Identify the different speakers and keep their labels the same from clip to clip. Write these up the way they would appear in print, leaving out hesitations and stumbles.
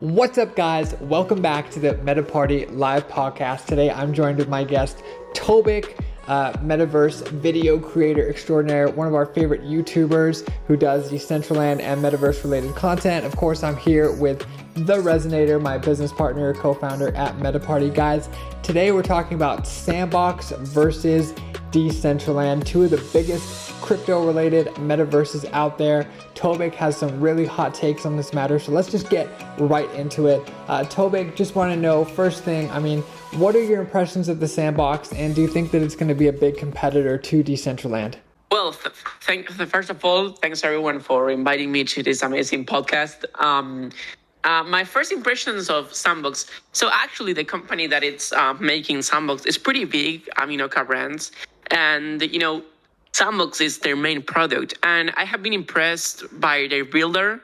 Speaker 1: What's up, guys? Welcome back to the MetaParty live podcast. Today, I'm joined with my guest, Tobik, metaverse video creator extraordinaire, one of our favorite YouTubers who does Decentraland and metaverse related content. Of course, I'm here with The Resonator, my business partner, co-founder at MetaParty. Guys, today we're talking about Sandbox versus Decentraland, two of the biggest crypto-related metaverses out there. Tobik has some really hot takes on this matter, so let's just get right into it. Tobik, just want to know, first thing, what are your impressions of the Sandbox, and do you think that it's going to be a big competitor to Decentraland?
Speaker 2: Well, first of all, thanks everyone for inviting me to this amazing podcast. My first impressions of Sandbox. So actually, the company that it's making Sandbox is pretty big. Aminoca Brands, and Sandbox is their main product, and I have been impressed by their builder,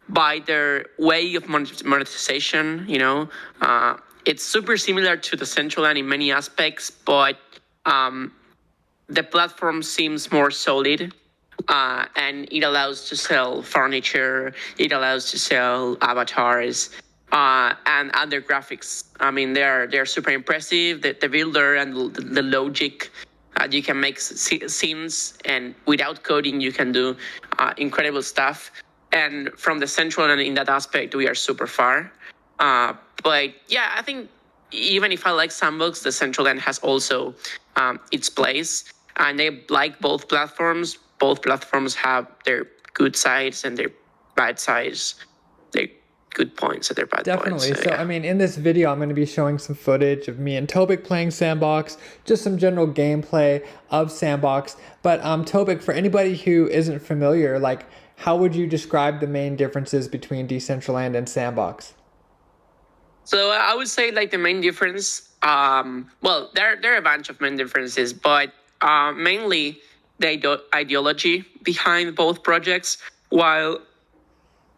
Speaker 2: by their way of monetization. It's super similar to the Decentraland in many aspects, but the platform seems more solid, and it allows to sell furniture, it allows to sell avatars, and other graphics. They're super impressive. The builder and the logic. You can make scenes, and without coding, you can do incredible stuff. And from the Decentraland in that aspect, we are super far. But yeah, I think even if I like Sandbox, the Decentraland has also its place. And they like both platforms. Both platforms have their good sides and their bad sides. Their good points and their bad points.
Speaker 1: Definitely. So, in this video, I'm going to be showing some footage of me and Tobik playing Sandbox, just some general gameplay of Sandbox. But Tobik, for anybody who isn't familiar, how would you describe the main differences between Decentraland and Sandbox?
Speaker 2: So I would say the main difference, there are a bunch of main differences, but mainly the ideology behind both projects. While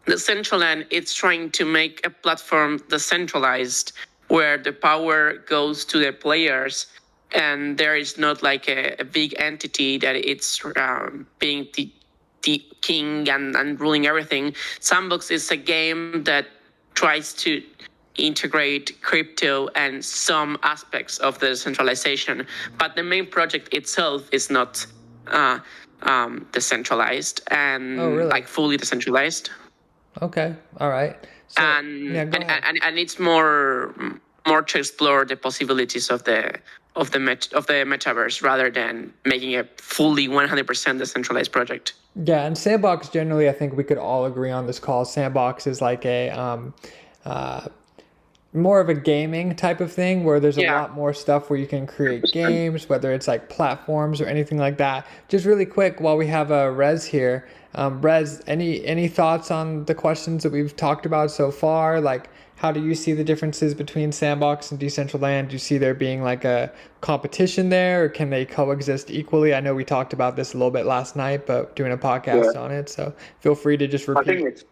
Speaker 2: the Decentraland, it's trying to make a platform decentralized, where the power goes to the players, and there is not a big entity that it's being the king and ruling everything. Sandbox is a game that tries to integrate crypto and some aspects of the decentralization, but the main project itself is not decentralized and fully decentralized.
Speaker 1: Okay, all right. So,
Speaker 2: and it's more to explore the possibilities of the metaverse rather than making a fully 100% decentralized project.
Speaker 1: Yeah, and Sandbox generally, I think we could all agree on this call. Sandbox is more of a gaming type of thing, where there's a lot more stuff where you can create games, whether it's platforms or anything like that. Just really quick, while we have Rez here, Rez, any thoughts on the questions that we've talked about so far? How do you see the differences between Sandbox and Decentraland? Do you see there being a competition there, or can they coexist equally? I know we talked about this a little bit last night, but doing a podcast on it, so feel free to just repeat.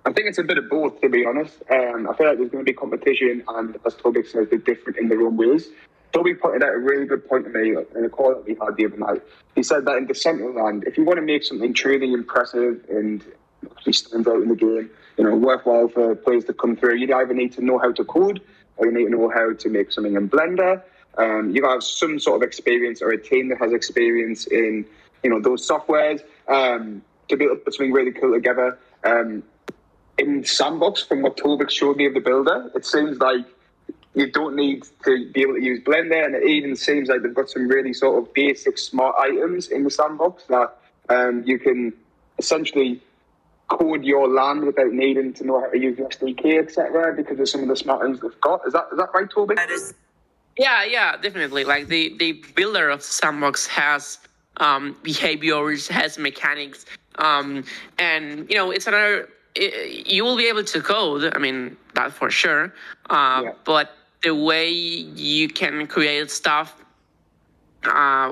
Speaker 3: I think it's a bit of both, to be honest. I feel like there's going to be competition, and as Tobik says, they're different in their own ways. Tobik pointed out a really good point to me in a call that we had the other night. He said that in Decentraland, if you want to make something truly impressive and actually stands out in the game, worthwhile for players to come through, you either need to know how to code, or you need to know how to make something in Blender. You have some sort of experience, or a team that has experience in those softwares, to be able to put something really cool together. In Sandbox, from what Tobik showed me of the builder, it seems like you don't need to be able to use Blender, and it even seems like they've got some really sort of basic smart items in the Sandbox that you can essentially code your land without needing to know how to use the SDK, etc., because of some of the smart items they've got. Is that right, Tobik?
Speaker 2: Yeah, definitely. The builder of Sandbox has behaviors, has mechanics, and it's another. You will be able to code, that for sure. But the way you can create stuff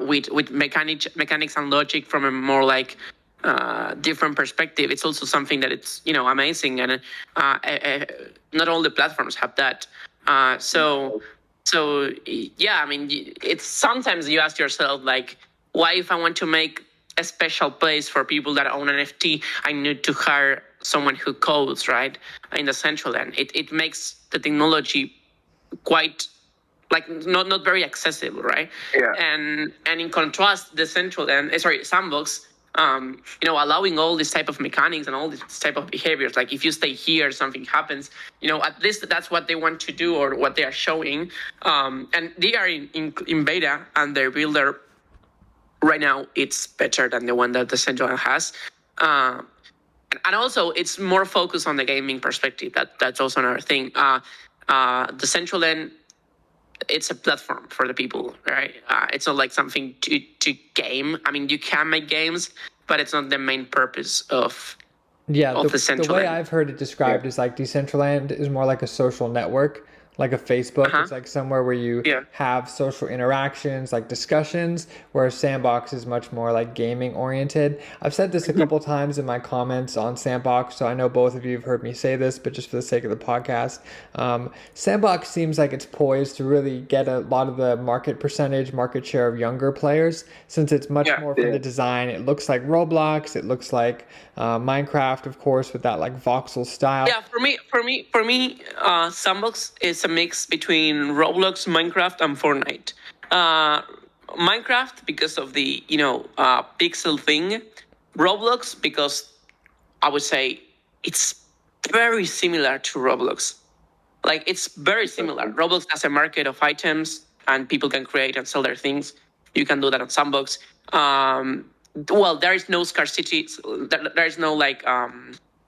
Speaker 2: with mechanics and logic from a more different perspective, it's also something that it's amazing, and not all the platforms have that. So yeah, it's sometimes you ask yourself why, if I want to make a special place for people that own NFT, I need to hire someone who codes, right, in the Decentraland. It makes the technology quite like not very accessible, right?
Speaker 3: Yeah.
Speaker 2: And in contrast, Sandbox, allowing all this type of mechanics and all this type of behaviors. Like if you stay here, something happens. At least that's what they want to do or what they are showing. And they are in beta, and their builder right now it's better than the one that the Decentraland has. And also, it's more focused on the gaming perspective. That's also another thing. The Decentraland, it's a platform for the people, right? It's not like something to game. I mean, you can make games, but it's not the main purpose of
Speaker 1: the
Speaker 2: Decentraland.
Speaker 1: The way I've heard it described is like Decentraland is more like a social network, like a Facebook. It's like somewhere where you have social interactions, like discussions, whereas Sandbox is much more like gaming oriented. I've said this a couple times in my comments on Sandbox, so I know both of you have heard me say this, but just for the sake of the podcast, Sandbox seems like it's poised to really get a lot of the market share of younger players, since it's much more from the design. It looks like Roblox, it looks like Minecraft, of course, with that like voxel style.
Speaker 2: Yeah, for me, Sandbox is a mix between Roblox, Minecraft, and Fortnite. Minecraft because of the pixel thing. Roblox because I would say it's very similar to Roblox. Like it's very similar. Roblox has a market of items and people can create and sell their things. You can do that on Sandbox. Well, there is no scarcity. There is no like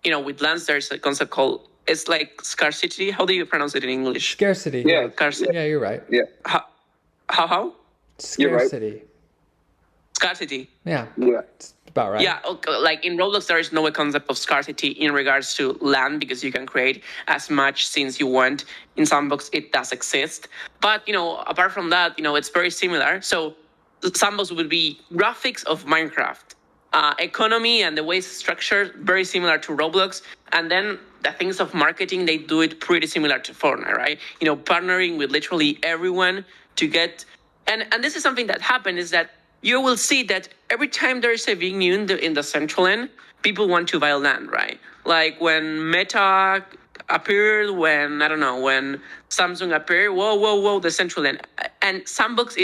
Speaker 2: with lands. There's a concept called. It's like scarcity. How do you pronounce it in English?
Speaker 1: Scarcity.
Speaker 3: Yeah.
Speaker 2: Scarcity.
Speaker 1: Yeah, you're right.
Speaker 3: Yeah.
Speaker 2: How?
Speaker 1: Scarcity.
Speaker 3: Right.
Speaker 2: Scarcity.
Speaker 1: Yeah.
Speaker 3: Yeah.
Speaker 1: It's about right.
Speaker 2: Yeah. Okay. Like in Roblox, there is no concept of scarcity in regards to land because you can create as much scenes you want. In Sandbox, it does exist. But, apart from that, it's very similar. So Sandbox would be graphics of Minecraft. Economy and the way it's structured, very similar to Roblox. And then the things of marketing, they do it pretty similar to Fortnite, right? Partnering with literally everyone to get... And this is something that happened is that you will see that every time there is a big new in the Decentraland, people want to buy land, right? Like when Meta appeared, when Samsung appeared, whoa, the Decentraland. And Sandbox,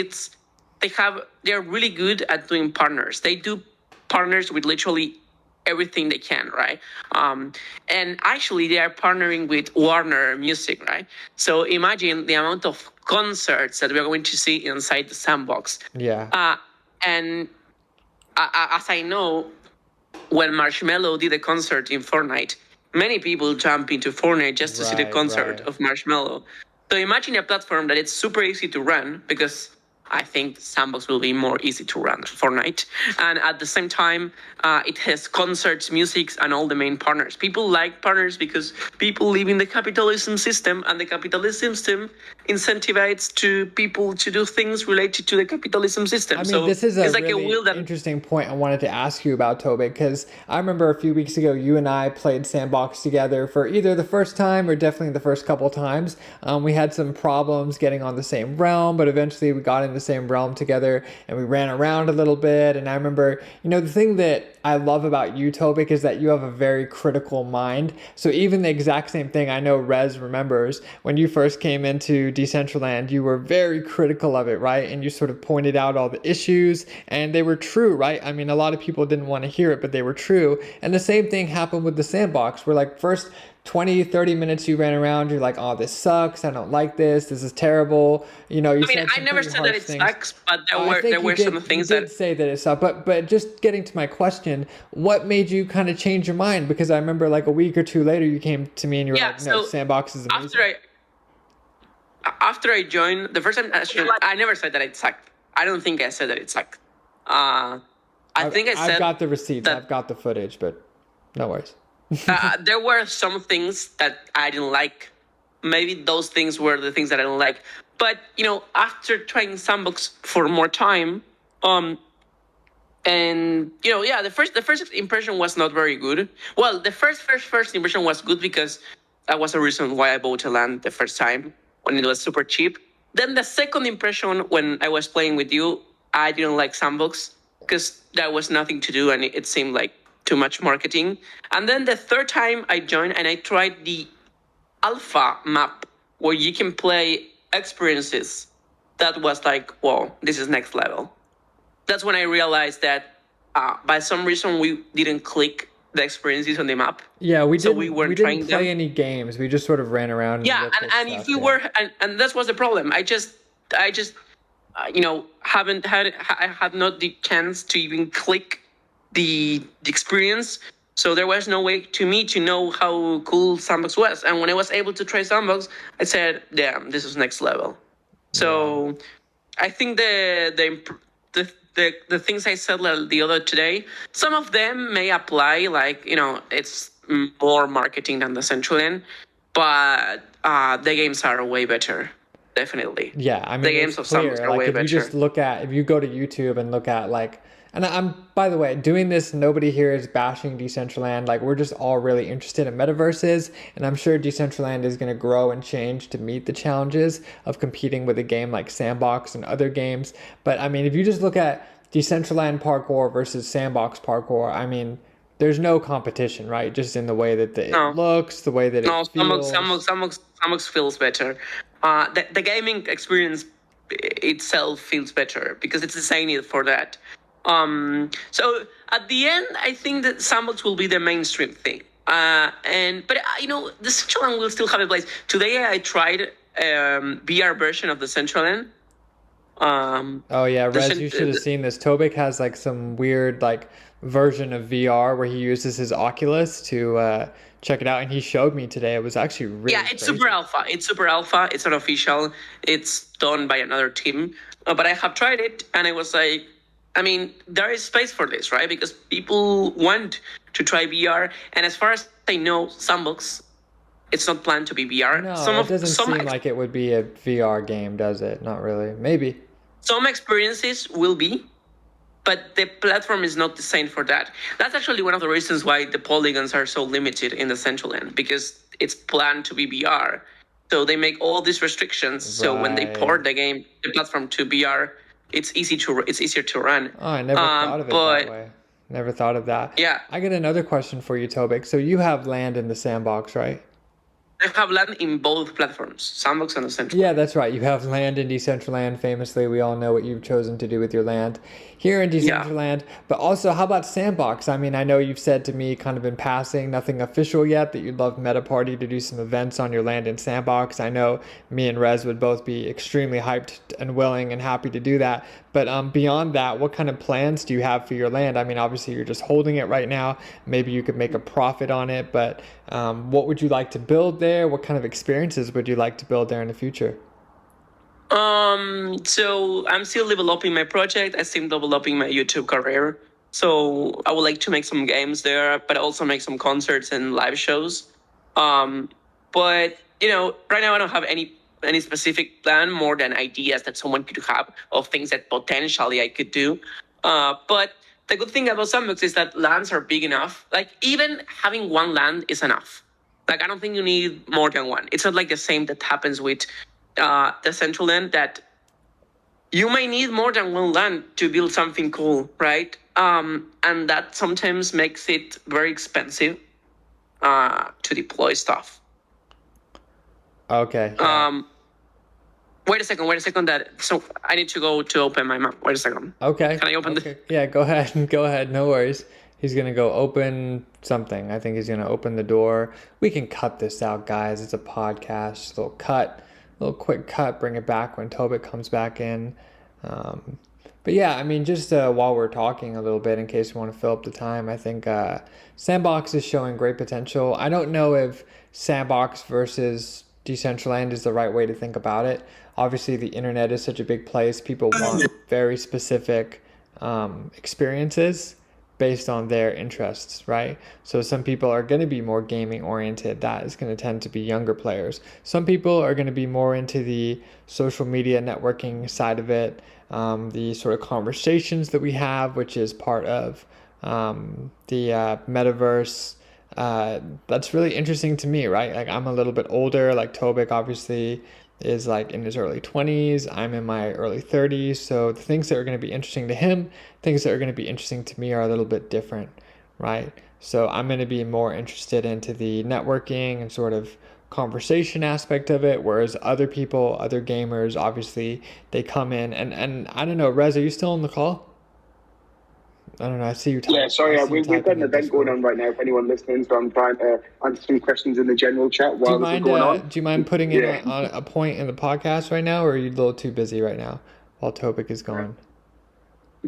Speaker 2: they're really good at doing partners. They do partners with literally everything they can, right? And actually, they are partnering with Warner Music, right? So imagine the amount of concerts that we're going to see inside the Sandbox.
Speaker 1: Yeah.
Speaker 2: And as I know, when Marshmello did a concert in Fortnite, many people jump into Fortnite just to see the concert of Marshmello. So imagine a platform that it's super easy to run because I think Sandbox will be more easy to run Fortnite. And at the same time, it has concerts, music, and all the main partners. People like partners because people live in the capitalism system, and the capitalism system incentivizes to people to do things related to the capitalism system.
Speaker 1: I mean, this is
Speaker 2: it's
Speaker 1: a
Speaker 2: like
Speaker 1: really
Speaker 2: a wheel that...
Speaker 1: interesting point I wanted to ask you about, Tobik, because I remember a few weeks ago, you and I played Sandbox together for either the first time or definitely the first couple times. We had some problems getting on the same realm, but eventually we got in the same realm together and we ran around a little bit. And I remember, the thing that I love about you, Tobik, is that you have a very critical mind. So even the exact same thing I know Rez remembers, when you first came into Decentraland, you were very critical of it, right? And you sort of pointed out all the issues, and they were true, right? I mean, a lot of people didn't want to hear it, but they were true. And the same thing happened with the Sandbox, where like first 20, 30 minutes you ran around, you're like, oh, this sucks, I don't like this is terrible.
Speaker 2: I never said that it sucks, but there were some things that...
Speaker 1: You did say that it sucked, but just getting to my question, what made you kind of change your mind? Because I remember like a week or two later, you came to me and you were like, no, Sandbox is amazing.
Speaker 2: After I joined, the first time, I never said that it sucked. I don't think I said that it sucked. I've
Speaker 1: got the receipts, I've got the footage, but no worries.
Speaker 2: There were some things that I didn't like. Maybe those things were the things that I didn't like. But, after trying Sandbox for more time, the first impression was not very good. Well, the first impression was good because that was the reason why I bought a land the first time when it was super cheap. Then the second impression when I was playing with you, I didn't like Sandbox because there was nothing to do and it seemed like too much marketing. And then the third time I joined and I tried the alpha map where you can play experiences. That was like, whoa, this is next level. That's when I realized that by some reason we didn't click the experiences on the map.
Speaker 1: Yeah, we
Speaker 2: So
Speaker 1: didn't.
Speaker 2: we weren't
Speaker 1: We didn't
Speaker 2: trying
Speaker 1: play
Speaker 2: them.
Speaker 1: any games. We just sort of ran around. And
Speaker 2: Yeah,
Speaker 1: looked at
Speaker 2: and
Speaker 1: stuff,
Speaker 2: if we
Speaker 1: yeah.
Speaker 2: were, and that was the problem. I just I had not the chance to even click the experience. So there was no way to me to know how cool Sandbox was. And when I was able to try Sandbox, I said, damn, this is next level. So I think the things I said the other today, some of them may apply, like, it's more marketing than the Decentraland, but the games are way better. Definitely.
Speaker 1: Yeah, I mean,
Speaker 2: the
Speaker 1: it's
Speaker 2: games of
Speaker 1: clear.
Speaker 2: Sandbox are
Speaker 1: Like,
Speaker 2: way
Speaker 1: if you
Speaker 2: better.
Speaker 1: just look at, if you go to YouTube and look at like, and I'm, by the way, doing this, nobody here is bashing Decentraland. Like, we're just all really interested in metaverses, and I'm sure Decentraland is going to grow and change to meet the challenges of competing with a game like Sandbox and other games. But I mean, if you just look at Decentraland parkour versus Sandbox parkour, I mean, there's no competition, right? Just in the way that it
Speaker 2: No.
Speaker 1: looks, the way that
Speaker 2: No,
Speaker 1: it feels.
Speaker 2: Sandbox feels better. The gaming experience itself feels better because it's designed for that. So at the end, I think that Sandbox will be the mainstream thing. But the Decentraland will still have a place. Today I tried VR version of the Decentraland.
Speaker 1: Oh yeah, Rez, you should have seen this. Tobik has like some weird like version of VR where he uses his Oculus to check it out, and he showed me today. It was actually really
Speaker 2: Yeah, it's
Speaker 1: crazy.
Speaker 2: super alpha. It's super alpha. It's not official. It's done by another team. But I have tried it, and I was like, I mean, there is space for this, right? Because people want to try VR, and as far as I know, Sandbox, it's not planned to be VR.
Speaker 1: No, it doesn't seem like it would be a VR game, does it? Not really. Maybe.
Speaker 2: Some experiences will be, but the platform is not designed for that. That's actually one of the reasons why the polygons are so limited in the Decentraland, because it's planned to be VR. So they make all these restrictions. So when they
Speaker 1: Right.
Speaker 2: port the platform to VR, it's easier to run.
Speaker 1: Oh, I never thought of it that way. Never thought of that.
Speaker 2: Yeah.
Speaker 1: I get another question for you, Tobik. So you have land in the Sandbox, right?
Speaker 2: I have land in both platforms, Sandbox and the Decentraland.
Speaker 1: Yeah, that's right. You have land in Decentraland. Famously, we all know what you've chosen to do with your land here in Decentraland. Yeah. But also, how about Sandbox? I mean, I know you've said to me kind of in passing, nothing official yet, that you'd love MetaParty to do some events on your land in Sandbox. I know me and Rez would both be extremely hyped and willing and happy to do that. But beyond that, what kind of plans do you have for your land? I mean, obviously, you're just holding it right now. Maybe you could make a profit on it, but what would you like to build there? What kind of experiences would you like to build there in the future?
Speaker 2: So I'm still developing my project. I'm still developing my YouTube career. So I would like to make some games there, but also make some concerts and live shows. But right now I don't have any specific plan more than ideas that someone could have of things that potentially I could do. But the good thing about Sandbox is that lands are big enough. Like, even having one land is enough. Like, I don't think you need more than one. It's not like the same that happens with the Decentraland, that you may need more than one land to build something cool, right? And that sometimes makes it very expensive to deploy stuff.
Speaker 1: Okay.
Speaker 2: Wait a second. So I need to go to open my map. Wait a second.
Speaker 1: Okay.
Speaker 2: Can I open
Speaker 1: Yeah, go ahead. Go ahead. No worries. He's going to go open something. I think he's going to open the door. We can cut this out, guys. It's a podcast. Just a little quick cut. Bring it back when Tobik comes back in. But yeah, I mean, just while we're talking a little bit, in case you want to fill up the time, I think Sandbox is showing great potential. I don't know if Sandbox versus Decentraland is the right way to think about it. Obviously, the internet is such a big place. People want very specific experiences based on their interests, right? So some people are going to be more gaming oriented. That is going to tend to be younger players. Some people are going to be more into the social media networking side of it, the sort of conversations that we have, which is part of the metaverse. That's really interesting to me, right? Like, I'm a little bit older. Like, Tobik obviously is like in his early 20s. I'm in my early 30s. So the things that are going to be interesting to him, things that are going to be interesting to me are a little bit different, right? So I'm going to be more interested into the networking and sort of conversation aspect of it, whereas other people, other gamers, obviously they come in and I don't know, Rez, are you still on the call? I don't know. I see you type.
Speaker 3: Yeah, sorry,
Speaker 1: I see you
Speaker 3: we've got
Speaker 1: typing
Speaker 3: an
Speaker 1: in
Speaker 3: event going
Speaker 1: Discord.
Speaker 3: on right now. If anyone listening, so I'm trying to answer some questions in the general chat while this is going on.
Speaker 1: Do you mind putting in
Speaker 3: Yeah.
Speaker 1: on a point in the podcast right now, or are you a little too busy right now while Tobik is gone?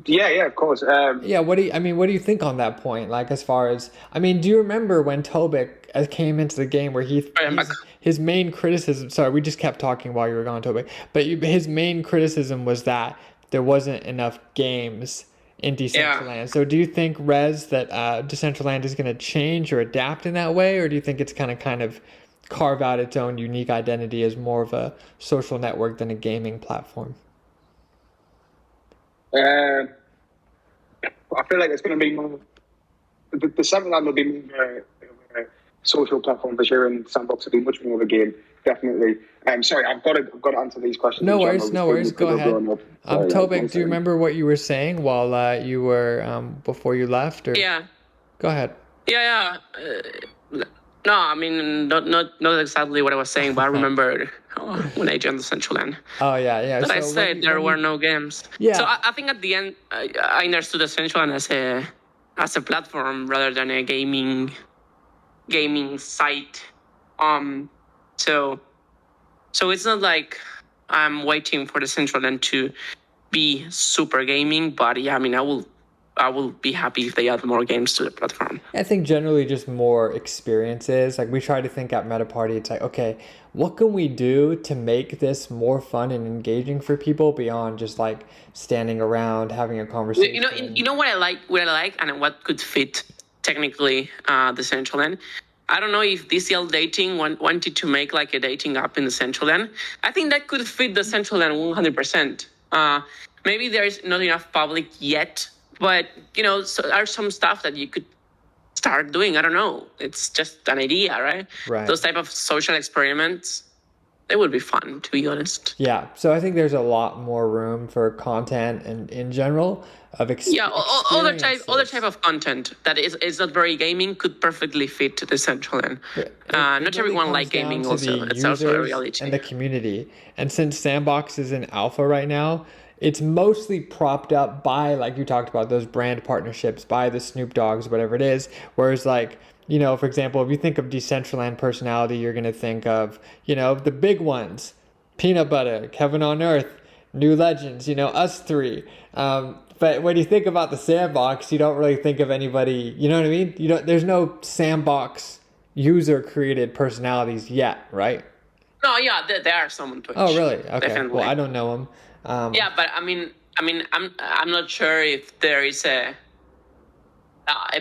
Speaker 3: Yeah, of course.
Speaker 1: Yeah, what do you think on that point? Like, as far as, do you remember when Tobik came into the game where
Speaker 2: I'm back.
Speaker 1: his main criticism, sorry, we just kept talking while you were gone, Tobik, but his main criticism was that there wasn't enough games in Decentraland.
Speaker 2: Yeah.
Speaker 1: So do you think, Rez, that Decentraland is going to change or adapt in that way, or do you think it's kind of carve out its own unique identity as more of a social network than a gaming platform?
Speaker 3: I feel like it's going to be more. The Decentraland will be more of a social platform for sure, and Sandbox will be much more of a game, definitely. Sorry, I've got to answer these questions.
Speaker 1: No worries. Go ahead. Tobik, do you
Speaker 3: second.
Speaker 1: remember what you were saying while you were before you left? Or...
Speaker 2: Yeah.
Speaker 1: Go ahead.
Speaker 2: Yeah. No, I mean, not exactly what I was saying, but I remember when I joined the Decentraland.
Speaker 1: Oh, yeah.
Speaker 2: But I said there were no games.
Speaker 1: Yeah.
Speaker 2: So I think at the end, I understood the Decentraland as a platform rather than a gaming site. So it's not like I'm waiting for the Decentraland to be super gaming, but yeah, I mean, I will be happy if they add more games to the platform.
Speaker 1: I think generally just more experiences. Like, we try to think at MetaParty, it's like, okay, what can we do to make this more fun and engaging for people beyond just like standing around having a conversation?
Speaker 2: You know what I like and what could fit technically the Decentraland. I don't know if DCL Dating wanted to make like a dating app in the Decentraland. I think that could fit the Decentraland 100%. Maybe there is not enough public yet, but so there are some stuff that you could start doing. I don't know. It's just an idea, right?
Speaker 1: Right.
Speaker 2: Those type of social experiments, they would be fun, to be honest.
Speaker 1: Yeah. So I think there's a lot more room for content and in general of
Speaker 2: other type of content that is not very gaming could perfectly fit the Decentraland. Not everyone like gaming. Also, it's also a reality.
Speaker 1: And the community. And since Sandbox is in alpha right now, it's mostly propped up by, like you talked about, those brand partnerships, by the Snoop Dogs, whatever it is. Whereas, like, for example, if you think of Decentraland personality, you're going to think of, the big ones: Peanut Butter, Kevin on Earth, New Legends, us three. But when you think about the Sandbox, you don't really think of anybody, you know what I mean? There's no Sandbox user created personalities yet, right?
Speaker 2: No, yeah, there are some on Twitch.
Speaker 1: Oh, really? Okay.
Speaker 2: Definitely.
Speaker 1: Well, I don't know them.
Speaker 2: Yeah, but I mean, I'm not sure if there is a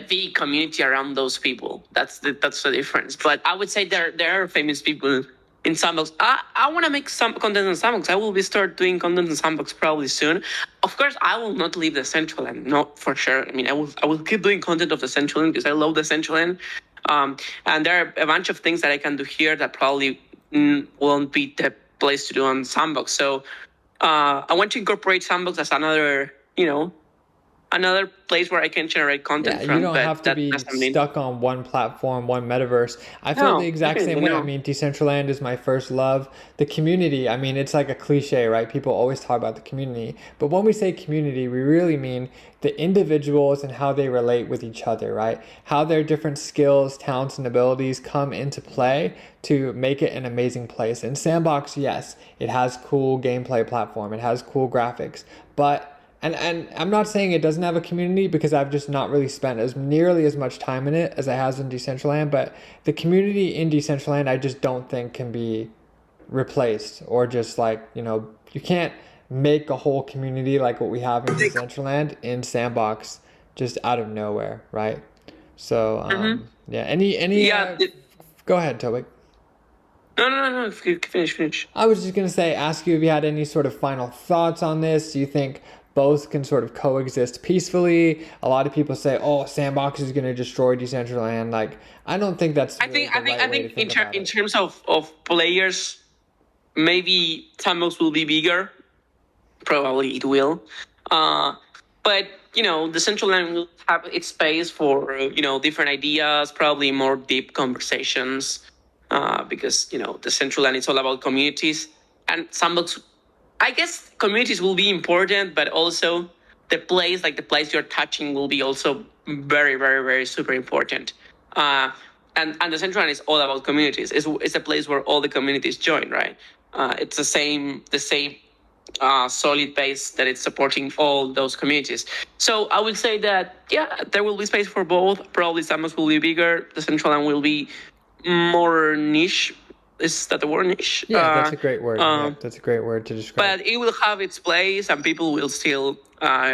Speaker 2: big community around those people. That's the difference. But I would say there are famous people in Sandbox. I want to make some content on Sandbox. I will start doing content on Sandbox probably soon. Of course, I will not leave the Decentraland. No, for sure. I mean, I will keep doing content of the Decentraland because I love the Decentraland. And there are a bunch of things that I can do here that probably won't be the place to do on Sandbox. So I want to incorporate Sandbox as another place where I can generate content from.
Speaker 1: You don't have to be stuck on one platform, one metaverse. I feel the exact same way. I mean, Decentraland is my first love. The community, I mean, it's like a cliche, right? People always talk about the community. But when we say community, we really mean the individuals and how they relate with each other, right? How their different skills, talents, and abilities come into play to make it an amazing place. And Sandbox, yes, it has cool gameplay platform. It has cool graphics. But And I'm not saying it doesn't have a community, because I've just not really spent nearly as much time in it as I has in Decentraland. But the community in Decentraland, I just don't think can be replaced, or just like, you can't make a whole community like what we have in Decentraland in Sandbox just out of nowhere, right? So go ahead, Tobik.
Speaker 2: No. Finish.
Speaker 1: I was just gonna ask you if you had any sort of final thoughts on this. Do you think both can sort of coexist peacefully? A lot of people say, "Oh, Sandbox is going to destroy Decentraland." Like, I don't think that's.
Speaker 2: I think in terms of players, maybe Sandbox will be bigger. Probably it will. But Decentraland will have its space for different ideas, probably more deep conversations, because Decentraland is all about communities, and Sandbox. I guess communities will be important, but also the place you're touching, will be also very, very, very super important. Uh, and Decentraland is all about communities. It's a place where all the communities join, right? It's the same solid base that it's supporting all those communities. So I would say that yeah, there will be space for both. Probably Sandbox will be bigger. Decentraland will be more niche. Is that the word, niche?
Speaker 1: Yeah, that's a great word. Yeah, that's a great word to describe.
Speaker 2: But it will have its place, and people will still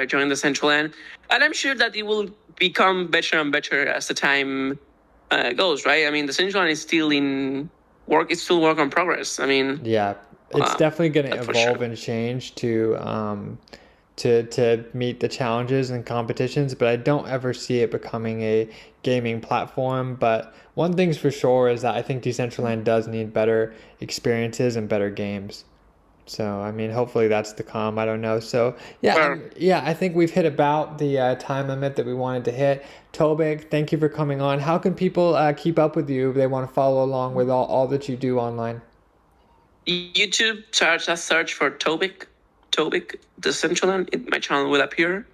Speaker 2: join the Decentraland. And I'm sure that it will become better and better as the time goes. Right? I mean, the Decentraland is still in work. It's still work in progress. I mean,
Speaker 1: Yeah, it's definitely going to
Speaker 2: that's for
Speaker 1: evolve
Speaker 2: sure.
Speaker 1: and change to meet the challenges and competitions, but I don't ever see it becoming a gaming platform. But one thing's for sure is that I think Decentraland does need better experiences and better games. So I mean, hopefully that's to come. I don't know. So yeah,
Speaker 2: Well,
Speaker 1: yeah, I think we've hit about the time limit that we wanted to hit. Tobik, thank you for coming on. How can people keep up with you if they want to follow along with all that you do online?
Speaker 2: YouTube, search for Tobic Decentraland. My channel will appear.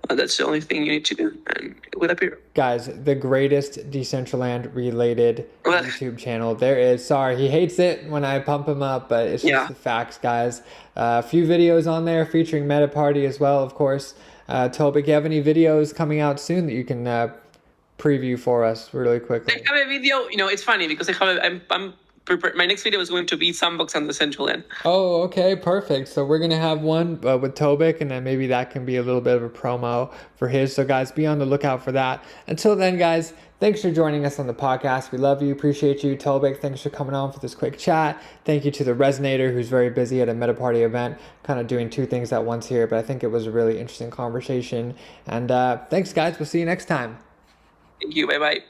Speaker 2: That's the only thing you need to do, and it will appear.
Speaker 1: Guys, the greatest Decentraland related
Speaker 2: Well,
Speaker 1: YouTube channel there is. Sorry, he hates it when I pump him up, but it's just
Speaker 2: yeah.
Speaker 1: the facts, guys. A few videos on there featuring MetaParty as well, of course. Tobik, you have any videos coming out soon that you can preview for us really
Speaker 2: I
Speaker 1: quickly?
Speaker 2: have a video. It's funny because I'm prepared. My next video is going to be Sandbox and Decentraland.
Speaker 1: Oh, okay, perfect. So we're gonna have one with Tobik, and then maybe that can be a little bit of a promo for his. So guys, be on the lookout for that. Until then, guys, thanks for joining us on the podcast. We love you, appreciate you, Tobik. Thanks for coming on for this quick chat. Thank you to the Resonator, who's very busy at a MetaParty event, kind of doing two things at once here. But I think it was a really interesting conversation. And thanks, guys. We'll see you next time.
Speaker 2: Thank you. Bye bye.